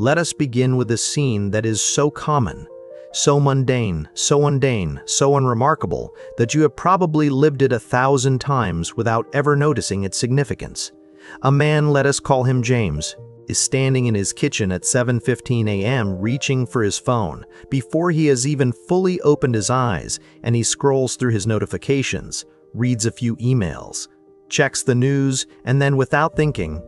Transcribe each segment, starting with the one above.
Let us begin with a scene that is so common, so mundane, so unremarkable that you have probably lived it 1,000 times without ever noticing its significance. A man, let us call him James, is standing in his kitchen at 7:15 a.m. reaching for his phone before he has even fully opened his eyes, and he scrolls through his notifications, reads a few emails, checks the news, and then without thinking,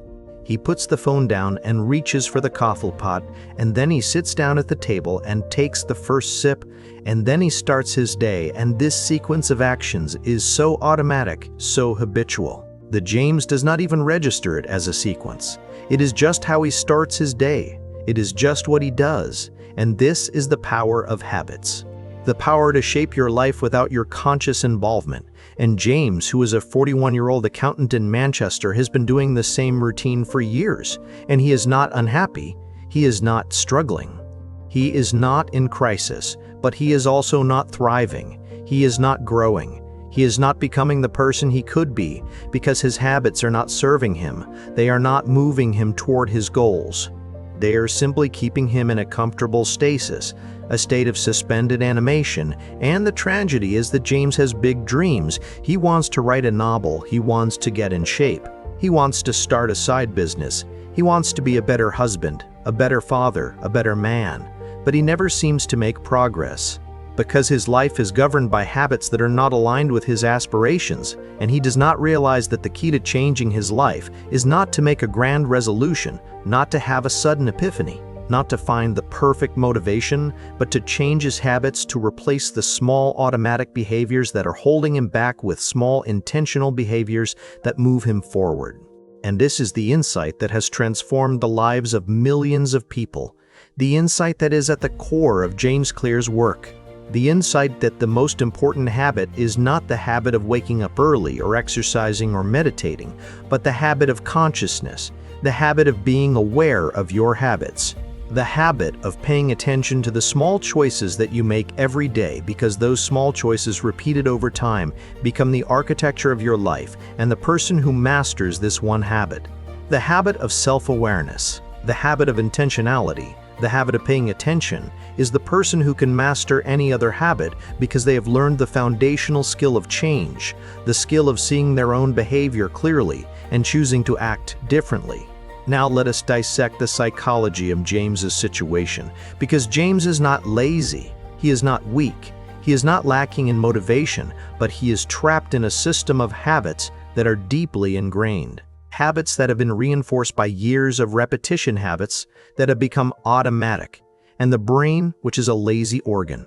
he puts the phone down and reaches for the coffee pot, and then he sits down at the table and takes the first sip, and then he starts his day, and this sequence of actions is so automatic, so habitual, that James does not even register it as a sequence. It is just how he starts his day. It is just what he does, and this is the power of habits. The power to shape your life without your conscious involvement. And James, who is a 41-year-old accountant in Manchester, has been doing the same routine for years, and he is not unhappy. He is not struggling. He is not in crisis, but he is also not thriving. He is not growing. He is not becoming the person he could be because his habits are not serving him. They are not moving him toward his goals. They are simply keeping him in a comfortable stasis, a state of suspended animation, and the tragedy is that James has big dreams. He wants to write a novel, he wants to get in shape, he wants to start a side business, he wants to be a better husband, a better father, a better man, but he never seems to make progress because his life is governed by habits that are not aligned with his aspirations, and he does not realize that the key to changing his life is not to make a grand resolution, not to have a sudden epiphany, not to find the perfect motivation, but to change his habits, to replace the small automatic behaviors that are holding him back with small intentional behaviors that move him forward. And this is the insight that has transformed the lives of millions of people, the insight that is at the core of James Clear's work. The insight that the most important habit is not the habit of waking up early or exercising or meditating, but the habit of consciousness, the habit of being aware of your habits, the habit of paying attention to the small choices that you make every day, because those small choices repeated over time become the architecture of your life, and the person who masters this one habit, the habit of self-awareness, the habit of intentionality, the habit of paying attention, is the person who can master any other habit because they have learned the foundational skill of change, the skill of seeing their own behavior clearly and choosing to act differently. Now let us dissect the psychology of James's situation, because James is not lazy, he is not weak, he is not lacking in motivation, but he is trapped in a system of habits that are deeply ingrained. Habits that have been reinforced by years of repetition, habits that have become automatic. And the brain, which is a lazy organ,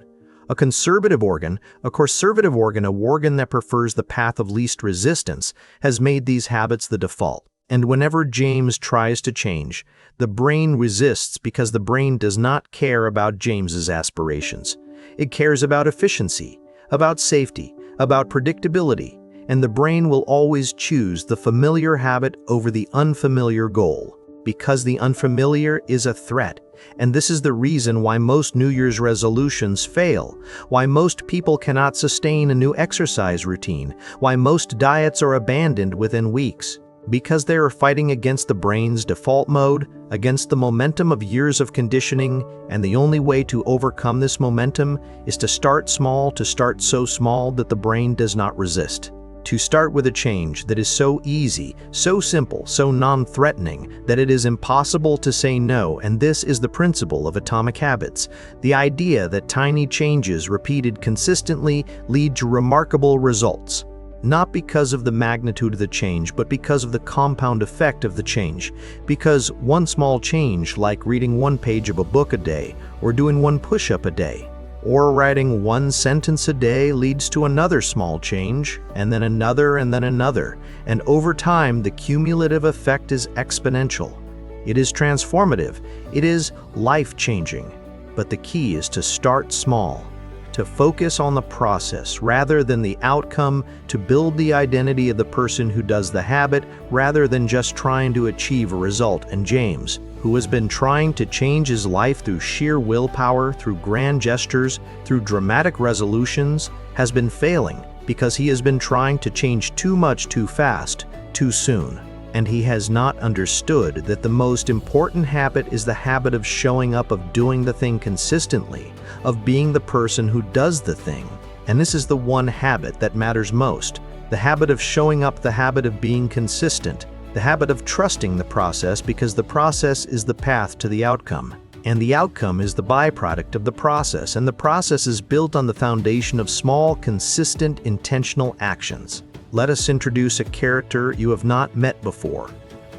a conservative organ, a organ that prefers the path of least resistance, has made these habits the default. And whenever James tries to change, the brain resists because the brain does not care about James's aspirations. It cares about efficiency, about safety, about predictability, and the brain will always choose the familiar habit over the unfamiliar goal, because the unfamiliar is a threat. And this is the reason why most New Year's resolutions fail, why most people cannot sustain a new exercise routine, why most diets are abandoned within weeks, because they are fighting against the brain's default mode, against the momentum of years of conditioning, and the only way to overcome this momentum is to start small, to start so small that the brain does not resist. To start with a change that is so easy, so simple, so non-threatening that it is impossible to say no, and this is the principle of atomic habits, the idea that tiny changes repeated consistently lead to remarkable results. Not because of the magnitude of the change, but because of the compound effect of the change. Because one small change, like reading one page of a book a day, or doing one push-up a day, or writing one sentence a day, leads to another small change, and then another, and over time the cumulative effect is exponential. It is transformative. It is life-changing. But the key is to start small, to focus on the process rather than the outcome, to build the identity of the person who does the habit rather than just trying to achieve a result. And James, who has been trying to change his life through sheer willpower, through grand gestures, through dramatic resolutions, has been failing because he has been trying to change too much too fast, too soon. and he has not understood that the most important habit is the habit of showing up, of doing the thing consistently, of being the person who does the thing. And this is the one habit that matters most. The habit of showing up, the habit of being consistent, the habit of trusting the process, because the process is the path to the outcome. And the outcome is the byproduct of the process, and the process is built on the foundation of small, consistent, intentional actions. Let us introduce a character you have not met before.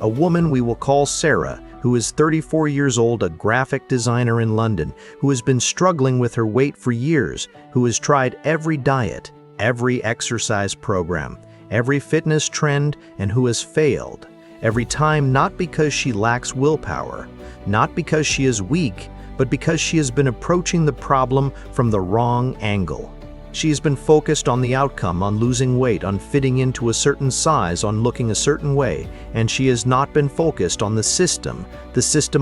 A woman we will call Sarah, who is 34 years old, a graphic designer in London, who has been struggling with her weight for years, who has tried every diet, every exercise program, every fitness trend, and who has failed. Every time, not because she lacks willpower, not because she is weak, but because she has been approaching the problem from the wrong angle. She has been focused on the outcome, on losing weight, on fitting into a certain size, on looking a certain way, and she has not been focused on the system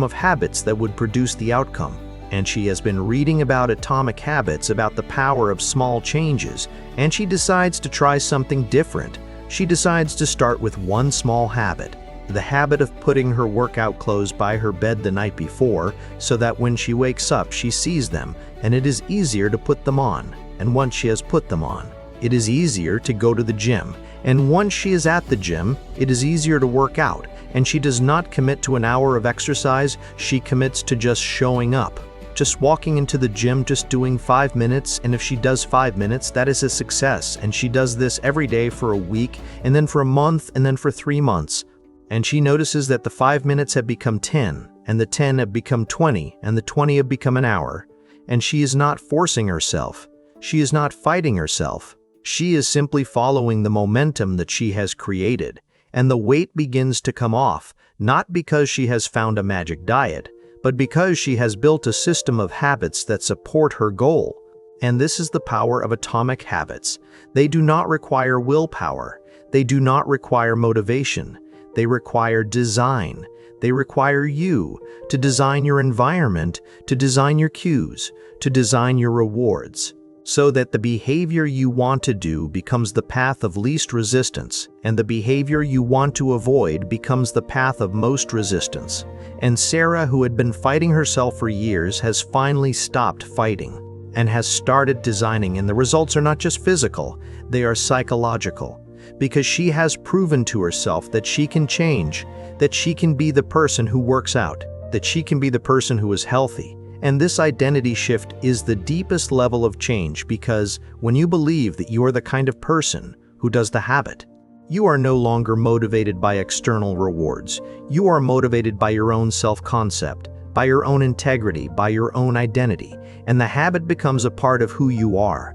of habits that would produce the outcome. And she has been reading about atomic habits, about the power of small changes, and she decides to try something different. She decides to start with one small habit. The habit of putting her workout clothes by her bed the night before, so that when she wakes up she sees them, and it is easier to put them on. And once she has put them on, it is easier to go to the gym. And once she is at the gym, it is easier to work out. And she does not commit to an hour of exercise, she commits to just showing up. Just walking into the gym, just doing 5 minutes, and if she does 5 minutes, that is a success. And she does this every day for a week, and then for a month, and then for 3 months. And she notices that the 5 minutes have become 10, and the 10 have become 20, and the 20 have become an hour. And she is not forcing herself. She is not fighting herself. She is simply following the momentum that she has created. And the weight begins to come off, not because she has found a magic diet, but because she has built a system of habits that support her goal. And this is the power of atomic habits. They do not require willpower. They do not require motivation. They require design. They require you to design your environment, to design your cues, to design your rewards, so that the behavior you want to do becomes the path of least resistance, and the behavior you want to avoid becomes the path of most resistance. And Sarah, who had been fighting herself for years, has finally stopped fighting and has started designing, and the results are not just physical, they are psychological, because she has proven to herself that she can change, that she can be the person who works out, that she can be the person who is healthy. And this identity shift is the deepest level of change, because when you believe that you are the kind of person who does the habit, you are no longer motivated by external rewards. You are motivated by your own self-concept, by your own integrity, by your own identity, and the habit becomes a part of who you are,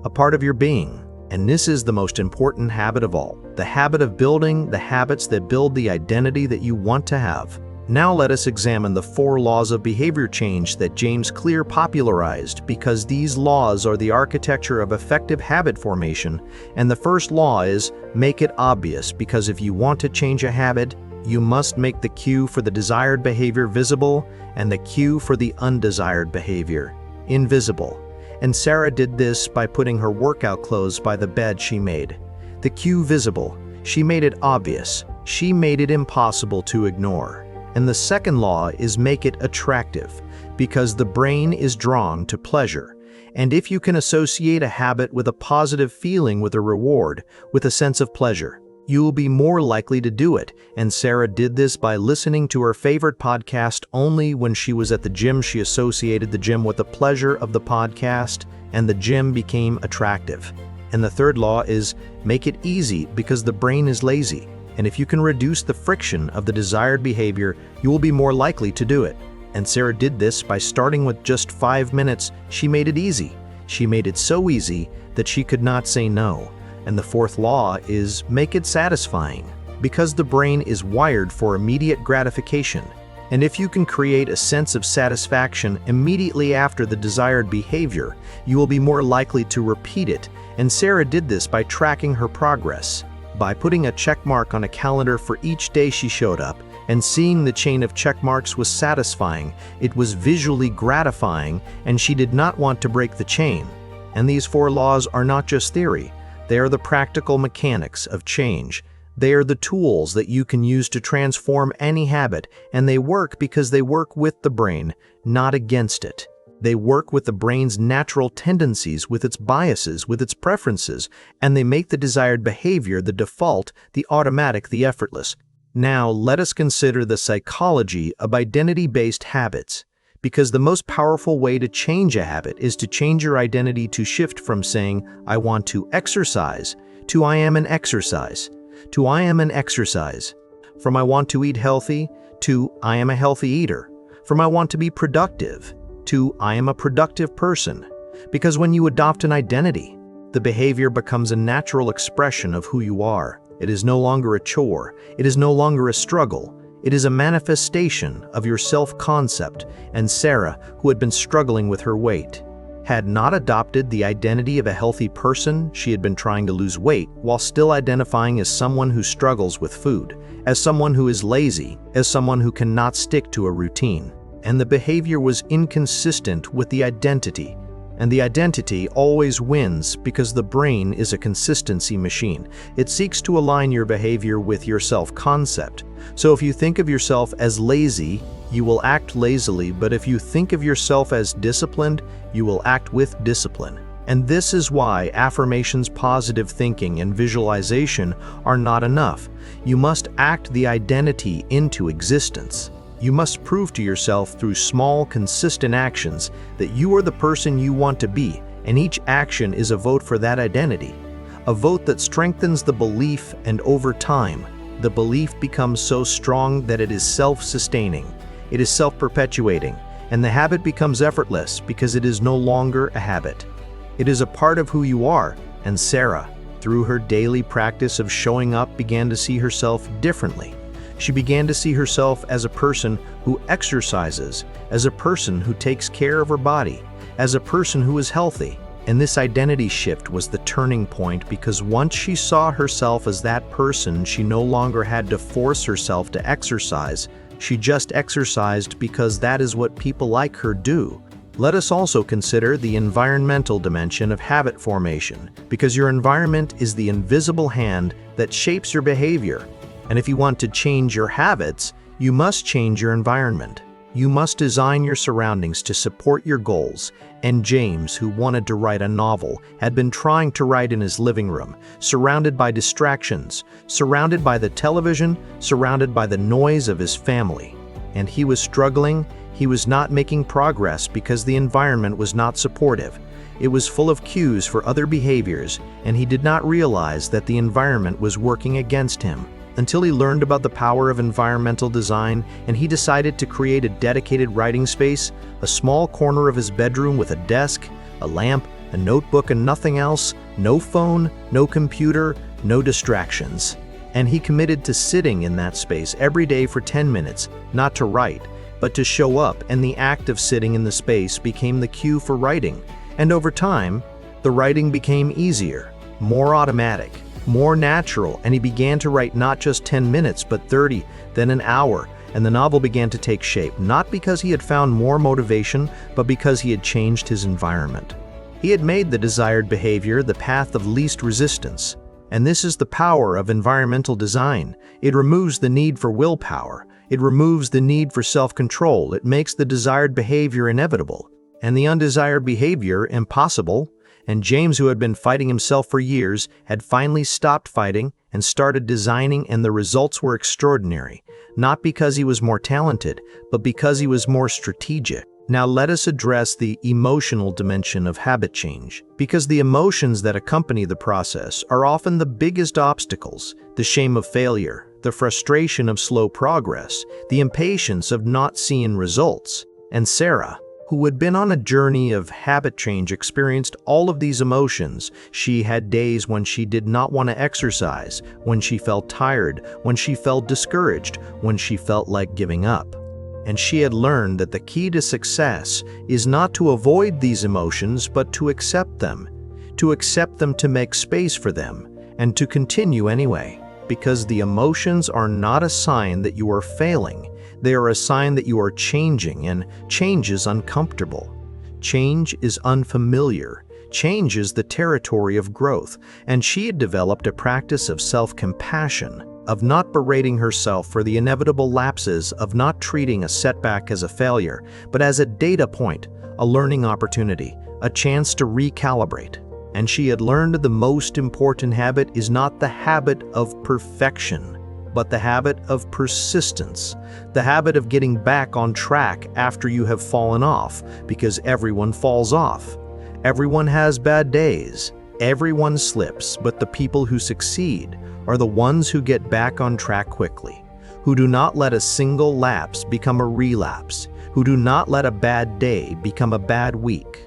a part of your being. And this is the most important habit of all, the habit of building the habits that build the identity that you want to have. Now let us examine the 4 laws of behavior change that James Clear popularized, because these laws are the architecture of effective habit formation. And the first law is, make it obvious, because if you want to change a habit, you must make the cue for the desired behavior visible and the cue for the undesired behavior invisible. And Sarah did this by putting her workout clothes by the bed she made. The cue visible, she made it obvious, she made it impossible to ignore. And the second law is make it attractive, because the brain is drawn to pleasure. And if you can associate a habit with a positive feeling, with a reward, with a sense of pleasure, you will be more likely to do it. And Sarah did this by listening to her favorite podcast only when she was at the gym. She associated the gym with the pleasure of the podcast, and the gym became attractive. And the third law is make it easy, because the brain is lazy. And if you can reduce the friction of the desired behavior, you will be more likely to do it. And Sarah did this by starting with just 5 minutes. She made it easy. She made it so easy that she could not say no. And the fourth law is make it satisfying, because the brain is wired for immediate gratification. And if you can create a sense of satisfaction immediately after the desired behavior, you will be more likely to repeat it. And Sarah did this by tracking her progress, by putting a check mark on a calendar for each day she showed up, and seeing the chain of check marks was satisfying. It was visually gratifying, and she did not want to break the chain. And these 4 laws are not just theory, they are the practical mechanics of change. They are the tools that you can use to transform any habit, and they work because they work with the brain, not against it. They work with the brain's natural tendencies, with its biases, with its preferences, and they make the desired behavior the default, the automatic, the effortless. Now, let us consider the psychology of identity-based habits. Because the most powerful way to change a habit is to change your identity, to shift from saying, "I want to exercise," to "I am an exercise," to "I am an exercise." From "I want to eat healthy," to "I am a healthy eater." From "I want to be productive," to "I am a productive person." Because when you adopt an identity, the behavior becomes a natural expression of who you are. It is no longer a chore. It is no longer a struggle. It is a manifestation of your self-concept, and Sarah, who had been struggling with her weight, had not adopted the identity of a healthy person. She had been trying to lose weight while still identifying as someone who struggles with food, as someone who is lazy, as someone who cannot stick to a routine. And the behavior was inconsistent with the identity. And the identity always wins because the brain is a consistency machine. It seeks to align your behavior with your self-concept. So if you think of yourself as lazy, you will act lazily, but if you think of yourself as disciplined, you will act with discipline. And this is why affirmations, positive thinking, and visualization are not enough. You must act the identity into existence. You must prove to yourself through small, consistent actions that you are the person you want to be, and each action is a vote for that identity. A vote that strengthens the belief, and over time, the belief becomes so strong that it is self-sustaining, it is self-perpetuating, and the habit becomes effortless because it is no longer a habit. It is a part of who you are, and Sarah, through her daily practice of showing up, began to see herself differently. She began to see herself as a person who exercises, as a person who takes care of her body, as a person who is healthy. And this identity shift was the turning point, because once she saw herself as that person, she no longer had to force herself to exercise. She just exercised because that is what people like her do. Let us also consider the environmental dimension of habit formation, because your environment is the invisible hand that shapes your behavior. And if you want to change your habits, you must change your environment. You must design your surroundings to support your goals. And James, who wanted to write a novel, had been trying to write in his living room, surrounded by distractions, surrounded by the television, surrounded by the noise of his family. And he was struggling. He was not making progress because the environment was not supportive. It was full of cues for other behaviors, and he did not realize that the environment was working against him. Until he learned about the power of environmental design, and he decided to create a dedicated writing space, a small corner of his bedroom with a desk, a lamp, a notebook, and nothing else, no phone, no computer, no distractions. And he committed to sitting in that space every day for 10 minutes, not to write, but to show up, and the act of sitting in the space became the cue for writing. And over time, the writing became easier, more automatic, more natural, and he began to write not just 10 minutes, but 30, then an hour, and the novel began to take shape, not because he had found more motivation, but because he had changed his environment. He had made the desired behavior the path of least resistance. And this is the power of environmental design. It removes the need for willpower. It removes the need for self-control. It makes the desired behavior inevitable, and the undesired behavior impossible. And James, who had been fighting himself for years, had finally stopped fighting and started designing, and the results were extraordinary, not because he was more talented, but because he was more strategic. Now let us address the emotional dimension of habit change, because the emotions that accompany the process are often the biggest obstacles: the shame of failure, the frustration of slow progress, the impatience of not seeing results. And Sarah, who had been on a journey of habit change, experienced all of these emotions. She had days when she did not want to exercise, when she felt tired, when she felt discouraged, when she felt like giving up. And she had learned that the key to success is not to avoid these emotions, but to accept them, to make space for them, and to continue anyway. Because the emotions are not a sign that you are failing. They are a sign that you are changing, and change is uncomfortable. Change is unfamiliar. Change is the territory of growth, and she had developed a practice of self-compassion, of not berating herself for the inevitable lapses, of not treating a setback as a failure, but as a data point, a learning opportunity, a chance to recalibrate. And she had learned the most important habit is not the habit of perfection, but the habit of persistence, the habit of getting back on track after you have fallen off, because everyone falls off. Everyone has bad days. Everyone slips, but the people who succeed are the ones who get back on track quickly, who do not let a single lapse become a relapse, who do not let a bad day become a bad week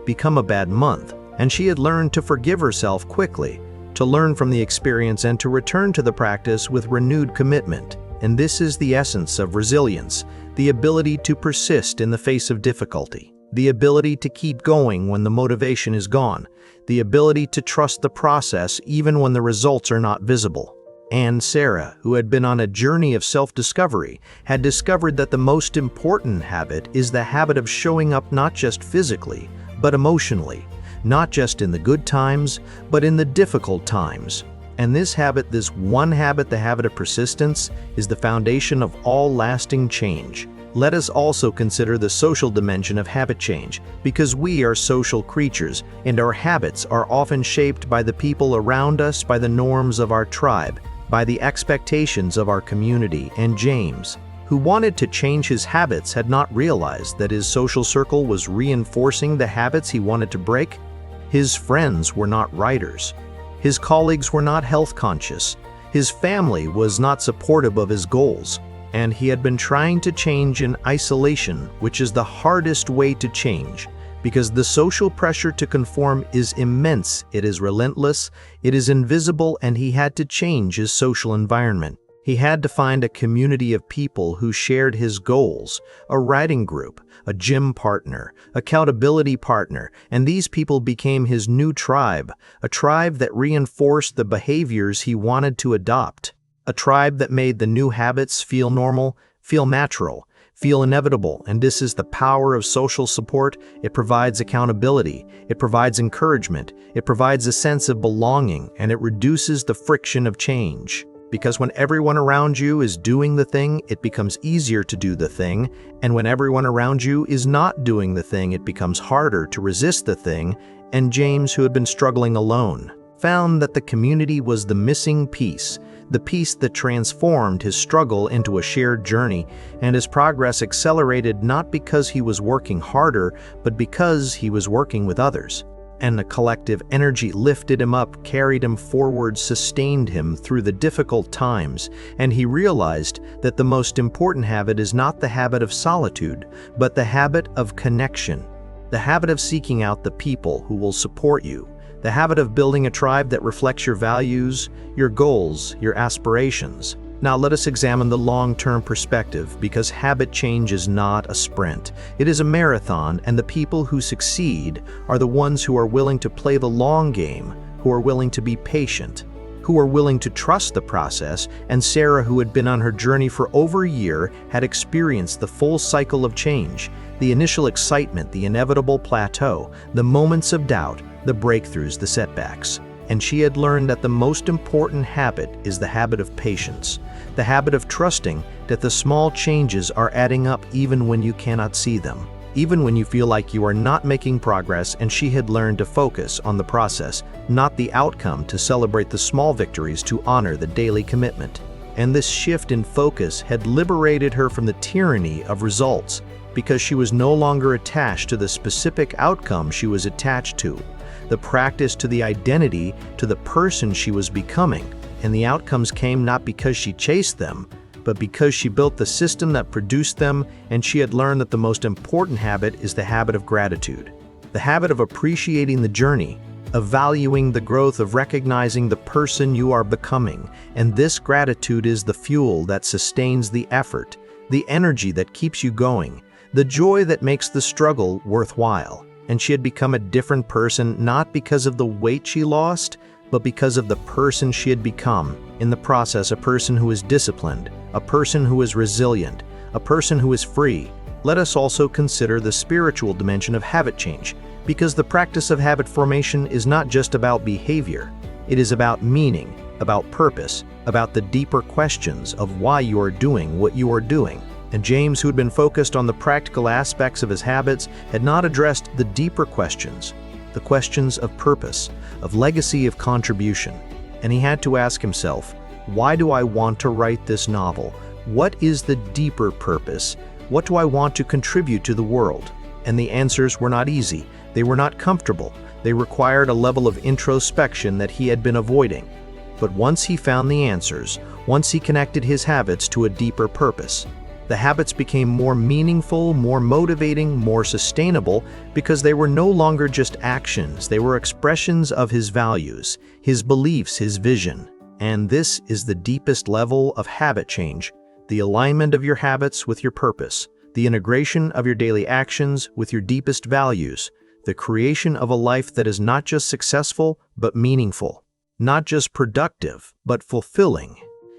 become a bad month. And she had learned to forgive herself quickly, to learn from the experience and to return to the practice with renewed commitment. And this is the essence of resilience, the ability to persist in the face of difficulty, the ability to keep going when the motivation is gone, the ability to trust the process even when the results are not visible. And Sarah, who had been on a journey of self-discovery, had discovered that the most important habit is the habit of showing up not just physically, but emotionally, not just in the good times, but in the difficult times. And this habit, this one habit, the habit of persistence, is the foundation of all lasting change. Let us also consider the social dimension of habit change, because we are social creatures, and our habits are often shaped by the people around us, by the norms of our tribe, by the expectations of our community. And James, who wanted to change his habits, had not realized that his social circle was reinforcing the habits he wanted to break. His friends were not writers. His colleagues were not health conscious. His family was not supportive of his goals. And he had been trying to change in isolation, which is the hardest way to change, because the social pressure to conform is immense, it is relentless, it is invisible, and he had to change his social environment. He had to find a community of people who shared his goals, a writing group, a gym partner, accountability partner, and these people became his new tribe, a tribe that reinforced the behaviors he wanted to adopt, a tribe that made the new habits feel normal, feel natural, feel inevitable. And this is the power of social support. It provides accountability, it provides encouragement, it provides a sense of belonging, and it reduces the friction of change. Because when everyone around you is doing the thing, it becomes easier to do the thing, and when everyone around you is not doing the thing, it becomes harder to resist the thing. And James, who had been struggling alone, found that the community was the missing piece, the piece that transformed his struggle into a shared journey, and his progress accelerated not because he was working harder, but because he was working with others. And the collective energy lifted him up, carried him forward, sustained him through the difficult times, and he realized that the most important habit is not the habit of solitude, but the habit of connection, the habit of seeking out the people who will support you, the habit of building a tribe that reflects your values, your goals, your aspirations. Now let us examine the long-term perspective, because habit change is not a sprint. It is a marathon, and the people who succeed are the ones who are willing to play the long game, who are willing to be patient, who are willing to trust the process. And Sarah, who had been on her journey for over a year, had experienced the full cycle of change, the initial excitement, the inevitable plateau, the moments of doubt, the breakthroughs, the setbacks. And she had learned that the most important habit is the habit of patience, the habit of trusting that the small changes are adding up even when you cannot see them, even when you feel like you are not making progress. And she had learned to focus on the process, not the outcome, to celebrate the small victories, to honor the daily commitment. And this shift in focus had liberated her from the tyranny of results, because she was no longer attached to the specific outcome she was attached to, the practice to the identity, to the person she was becoming. And the outcomes came not because she chased them, but because she built the system that produced them. And she had learned that the most important habit is the habit of gratitude, the habit of appreciating the journey, of valuing the growth, of recognizing the person you are becoming. And this gratitude is the fuel that sustains the effort, the energy that keeps you going, the joy that makes the struggle worthwhile. And she had become a different person, not because of the weight she lost, but because of the person she had become in the process, a person who is disciplined, a person who is resilient, a person who is free. Let us also consider the spiritual dimension of habit change, Because the practice of habit formation is not just about behavior. It is about meaning, about purpose, about the deeper questions of why you are doing what you are doing. And James, who had been focused on the practical aspects of his habits, had not addressed the deeper questions, the questions of purpose, of legacy, of contribution. And he had to ask himself, why do I want to write this novel? What is the deeper purpose? What do I want to contribute to the world? And the answers were not easy. They were not comfortable. They required a level of introspection that he had been avoiding. But once he found the answers, once he connected his habits to a deeper purpose, the habits became more meaningful, more motivating, more sustainable, because they were no longer just actions. They were expressions of his values, his beliefs, his vision. And this is the deepest level of habit change, the alignment of your habits with your purpose, the integration of your daily actions with your deepest values, the creation of a life that is not just successful, but meaningful, not just productive, but fulfilling.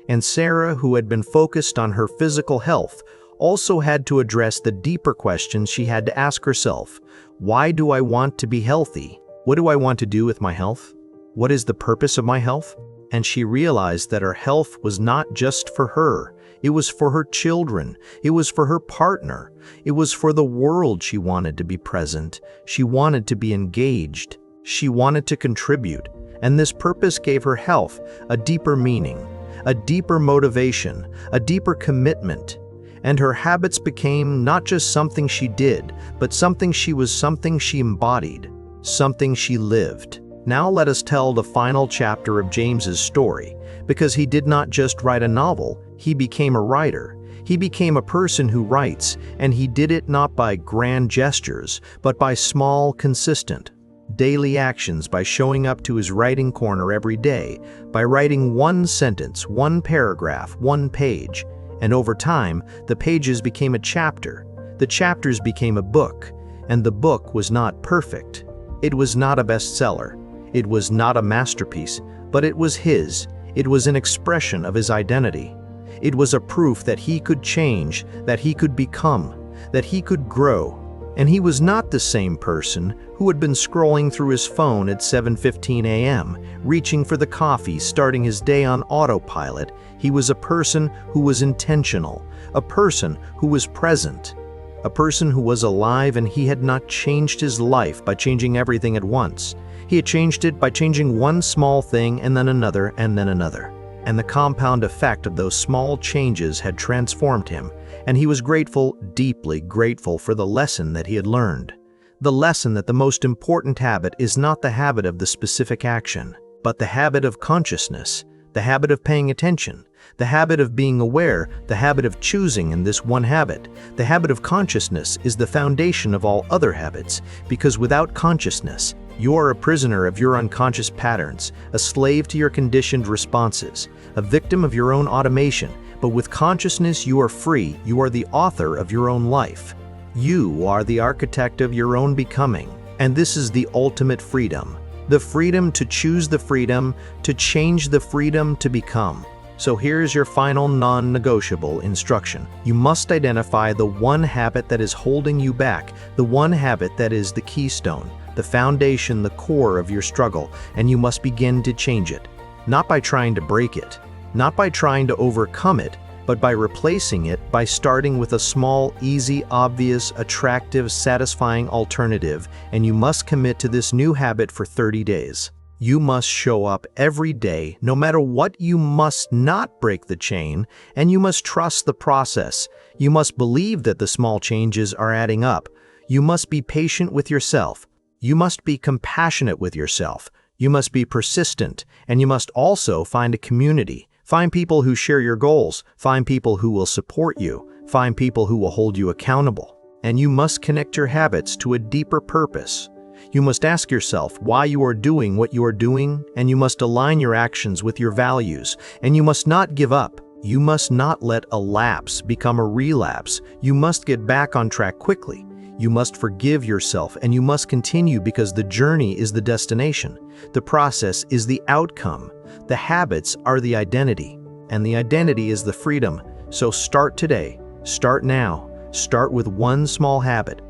And Sarah, who had been focused on her physical health, also had to address the deeper questions she had to ask herself. Why do I want to be healthy? What do I want to do with my health? What is the purpose of my health? And she realized that her health was not just for her. It was for her children. It was for her partner. It was for the world. She wanted to be present. She wanted to be engaged. She wanted to contribute. And this purpose gave her health a deeper meaning, a deeper motivation, a deeper commitment. And her habits became not just something she did, but something she embodied, something she lived. Now let us tell the final chapter of James's story, because he did not just write a novel, he became a writer. He became a person who writes, and he did it not by grand gestures, but by small, consistent, daily actions, by showing up to his writing corner every day, by writing one sentence, one paragraph, one page. And over time, the pages became a chapter, the chapters became a book, and the book was not perfect. It was not a bestseller. It was not a masterpiece, but it was his. It was an expression of his identity. It was a proof that he could change, that he could become, that he could grow. And he was not the same person who had been scrolling through his phone at 7:15 a.m., reaching for the coffee, starting his day on autopilot. He was a person who was intentional, a person who was present, a person who was alive, and he had not changed his life by changing everything at once. He had changed it by changing one small thing and then another and then another. And the compound effect of those small changes had transformed him, and he was grateful, deeply grateful for the lesson that he had learned. The lesson that the most important habit is not the habit of the specific action, but the habit of consciousness, the habit of paying attention, the habit of being aware, the habit of choosing in this one habit. The habit of consciousness is the foundation of all other habits, because without consciousness, you are a prisoner of your unconscious patterns, a slave to your conditioned responses, a victim of your own automation. But with consciousness, you are free. You are the author of your own life. You are the architect of your own becoming. And this is the ultimate freedom. The freedom to choose, the freedom to change, the freedom to become. So here's your final non-negotiable instruction. You must identify the one habit that is holding you back, the one habit that is the keystone, the foundation, the core of your struggle, and you must begin to change it. Not by trying to break it, not by trying to overcome it, but by replacing it, by starting with a small, easy, obvious, attractive, satisfying alternative. And you must commit to this new habit for 30 days. You must show up every day, no matter what. You must not break the chain, and you must trust the process. You must believe that the small changes are adding up. You must be patient with yourself. You must be compassionate with yourself. You must be persistent, and you must also find a community. Find people who share your goals. Find people who will support you. Find people who will hold you accountable. And you must connect your habits to a deeper purpose. You must ask yourself why you are doing what you are doing, and you must align your actions with your values. And you must not give up. You must not let a lapse become a relapse. You must get back on track quickly. You must forgive yourself, and you must continue, because the journey is the destination. The process is the outcome. The habits are the identity, and the identity is the freedom. So start today. Start now. Start with one small habit.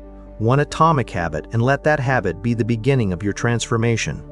one atomic habit, and let that habit be the beginning of your transformation.